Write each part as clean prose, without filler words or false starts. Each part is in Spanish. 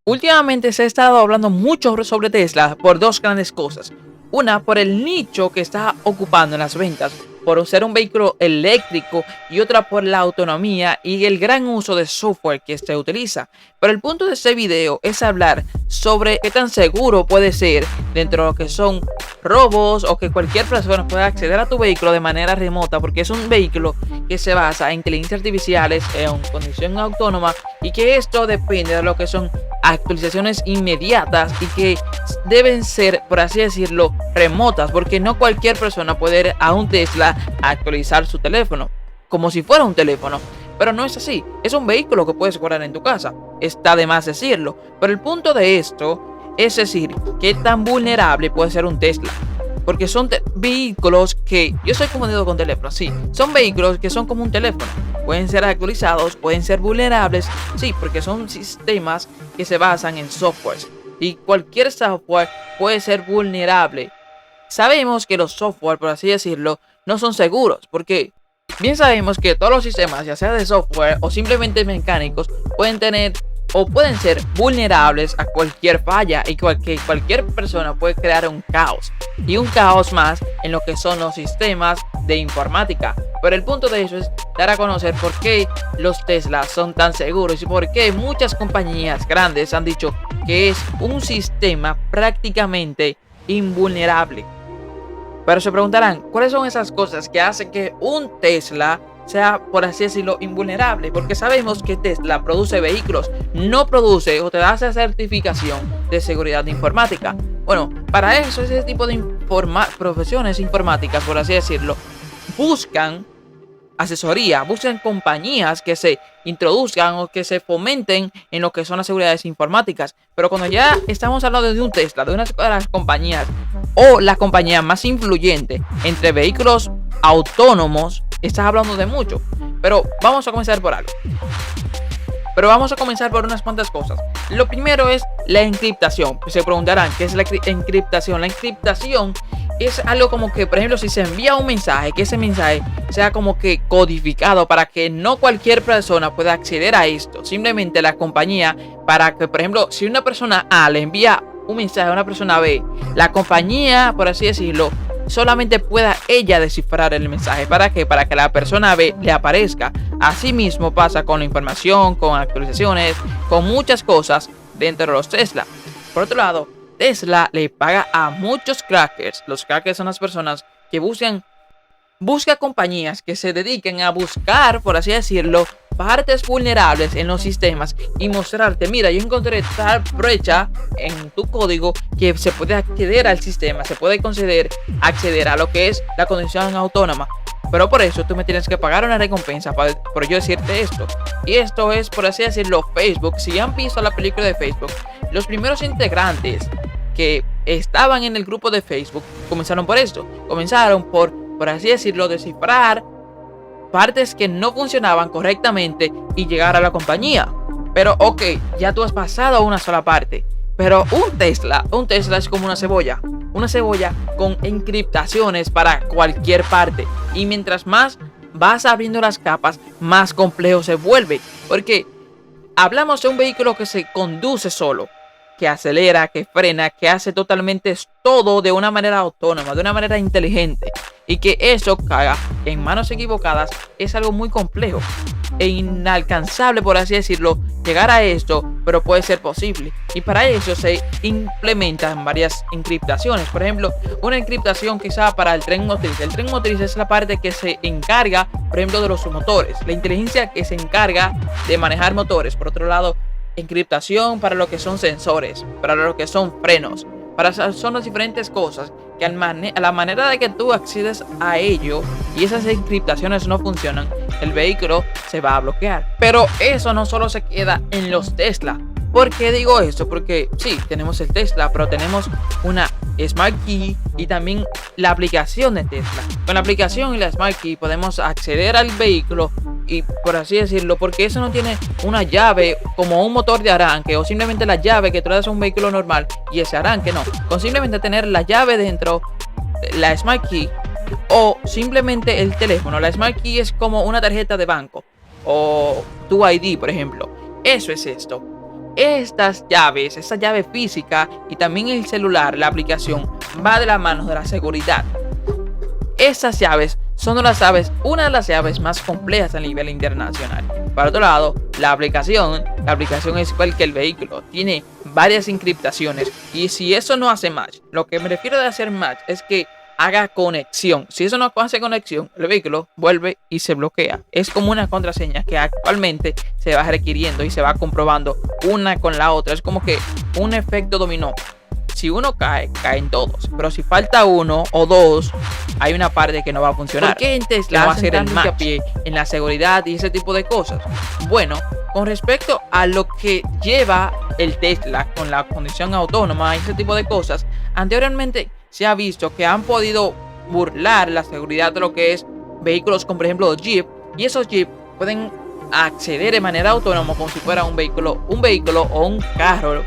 Últimamente se ha estado hablando mucho sobre Tesla por dos grandes cosas. Una, por el nicho que está ocupando en las ventas, por ser un vehículo eléctrico, y otra por la autonomía y el gran uso de software que se utiliza. Pero el punto de este video es hablar sobre qué tan seguro puede ser dentro de lo que son robos o que cualquier persona pueda acceder a tu vehículo de manera remota, porque es un vehículo que se basa en inteligencias artificiales, en conducción autónoma, y que esto depende de lo que son actualizaciones inmediatas y que deben ser, por así decirlo, remotas, porque no cualquier persona puede ir a un Tesla a actualizar su teléfono como si fuera un teléfono. Pero no es así, es un vehículo que puedes guardar en tu casa, está de más decirlo. Pero el punto de esto es decir, qué tan vulnerable puede ser un Tesla, porque son vehículos que yo soy confundido con teléfonos. Sí, son vehículos que son como un teléfono, pueden ser actualizados, pueden ser vulnerables, sí, porque son sistemas que se basan en software y cualquier software puede ser vulnerable. Sabemos que los software, por así decirlo, no son seguros, porque bien sabemos que todos los sistemas, ya sea de software o simplemente mecánicos, pueden tener o pueden ser vulnerables a cualquier falla, y cualquier persona puede crear un caos, y un caos más en lo que son los sistemas de informática. Pero el punto de eso es dar a conocer por qué los Tesla son tan seguros y por qué muchas compañías grandes han dicho que es un sistema prácticamente invulnerable. Pero se preguntarán, ¿cuáles son esas cosas que hacen que un Tesla sea, por así decirlo, invulnerable? Porque sabemos que Tesla produce vehículos, no produce o te da esa certificación de seguridad informática. Bueno, para eso ese tipo de profesiones informáticas, por así decirlo, buscan asesoría, buscan compañías que se introduzcan o que se fomenten en lo que son las seguridades informáticas. Pero cuando ya estamos hablando de un Tesla, de una de las compañías o la compañía más influyente entre vehículos autónomos, estás hablando de mucho. Pero vamos a comenzar por algo. Pero vamos a comenzar por unas cuantas cosas. Lo primero es la encriptación. Se preguntarán, ¿qué es la encriptación? La encriptación es algo como que, por ejemplo, si se envía un mensaje, que ese mensaje sea como que codificado para que no cualquier persona pueda acceder a esto. Simplemente la compañía, para que, por ejemplo, si una persona A le envía un mensaje a una persona B, la compañía, por así decirlo, solamente pueda ella descifrar el mensaje. ¿Para qué? Para que la persona B le aparezca. Asimismo pasa con la información, con actualizaciones, con muchas cosas dentro de los Tesla. Por otro lado, Tesla le paga a muchos crackers. Los crackers son las personas que busca compañías que se dediquen a buscar, por así decirlo, partes vulnerables en los sistemas y mostrarte, mira, yo encontré tal brecha en tu código que se puede acceder al sistema, se puede acceder a lo que es la conducción autónoma. Pero por eso tú me tienes que pagar una recompensa por yo decirte esto. Y esto es, por así decirlo, Facebook. Si han visto la película de Facebook, los primeros integrantes que estaban en el grupo de Facebook comenzaron por esto. Comenzaron por así decirlo, descifrar partes que no funcionaban correctamente y llegar a la compañía. Pero ok, ya tú has pasado a una sola parte. Pero un Tesla es como una cebolla con encriptaciones para cualquier parte. Y mientras más vas abriendo las capas, más complejo se vuelve. Porque hablamos de un vehículo que se conduce solo, que acelera, que frena, que hace totalmente todo de una manera autónoma, de una manera inteligente. Y que eso caiga en manos equivocadas es algo muy complejo e inalcanzable, por así decirlo, llegar a esto, pero puede ser posible. Y para eso se implementan varias encriptaciones. Por ejemplo, una encriptación quizá para el tren motriz. El tren motriz es la parte que se encarga, por ejemplo, de los motores. La inteligencia que se encarga de manejar motores. Por otro lado, encriptación para lo que son sensores, para lo que son frenos. Son las diferentes cosas que a la manera de que tú accedes a ello y esas encriptaciones no funcionan, el vehículo se va a bloquear. Pero eso no solo se queda en los Tesla. ¿Por qué digo esto? Porque sí, tenemos el Tesla, pero tenemos una Smart Key y también la aplicación de Tesla. Con la aplicación y la Smart Key podemos acceder al vehículo y, por así decirlo, porque eso no tiene una llave como un motor de arranque o simplemente la llave que tú le das a un vehículo normal y ese arranque, no. Con simplemente tener la llave dentro, la Smart Key o simplemente el teléfono. La Smart Key es como una tarjeta de banco o tu ID, por ejemplo. Eso es esto. Estas llaves, esa llave física y también el celular, la aplicación, va de la mano de la seguridad. Estas llaves son una de las llaves más complejas a nivel internacional. Por otro lado, la aplicación es igual que el vehículo, tiene varias encriptaciones y si eso no hace match, lo que me refiero de hacer match es que haga conexión. Si eso no hace conexión, el vehículo vuelve y se bloquea. Es como una contraseña que actualmente se va requiriendo y se va comprobando una con la otra. Es como que un efecto dominó. Si uno cae, caen todos. Pero si falta uno o dos, hay una parte que no va a funcionar. ¿Por qué en Tesla va a hacer el hincapié en la seguridad y ese tipo de cosas? Bueno, con respecto a lo que lleva el Tesla con la conducción autónoma y ese tipo de cosas, anteriormente se ha visto que han podido burlar la seguridad de lo que es vehículos como por ejemplo Jeep, y esos Jeep pueden acceder de manera autónoma como si fuera un vehículo o un carro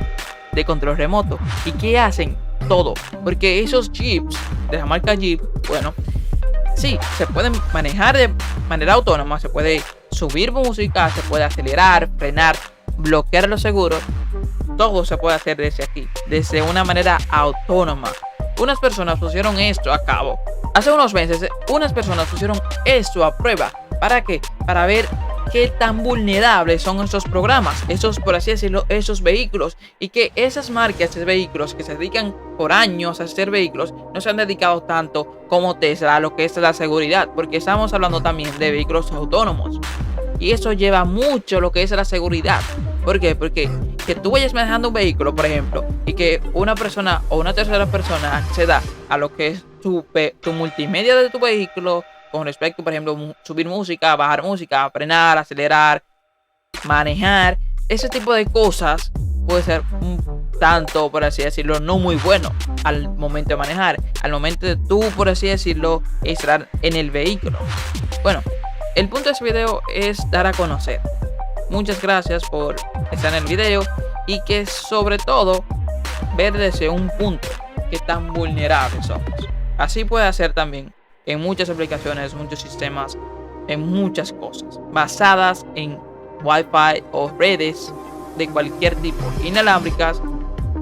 de control remoto. ¿Y qué hacen? Todo. Porque esos Jeeps de la marca Jeep, bueno, sí, se pueden manejar de manera autónoma, se puede subir música, se puede acelerar, frenar, bloquear los seguros. Todo se puede hacer desde aquí, desde una manera autónoma. Unas personas pusieron esto a cabo. Hace unos meses, unas personas pusieron esto a prueba. ¿Para qué? Para ver qué tan vulnerables son estos programas, esos, por así decirlo, esos vehículos, y que esas marcas de vehículos que se dedican por años a hacer vehículos no se han dedicado tanto como Tesla a lo que es la seguridad, porque estamos hablando también de vehículos autónomos y eso lleva mucho lo que es la seguridad. ¿Por qué? Porque que tú vayas manejando un vehículo, por ejemplo, y que una persona o una tercera persona acceda a lo que es tu multimedia de tu vehículo con respecto, por ejemplo, subir música, bajar música, frenar, acelerar, manejar, ese tipo de cosas puede ser un tanto, por así decirlo, no muy bueno al momento de manejar, al momento de tú, por así decirlo, estar en el vehículo. Bueno, el punto de este video es dar a conocer. Muchas gracias por estar en el video y que sobre todo ver desde un punto que tan vulnerables somos. Así puede hacer también en muchas aplicaciones, muchos sistemas, en muchas cosas basadas en Wi-Fi o redes de cualquier tipo, inalámbricas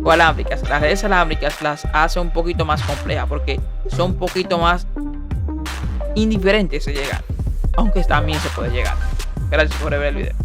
o alámbricas. Las redes alámbricas las hace un poquito más complejas porque son un poquito más indiferentes de llegar, aunque también se puede llegar. Gracias por ver el video.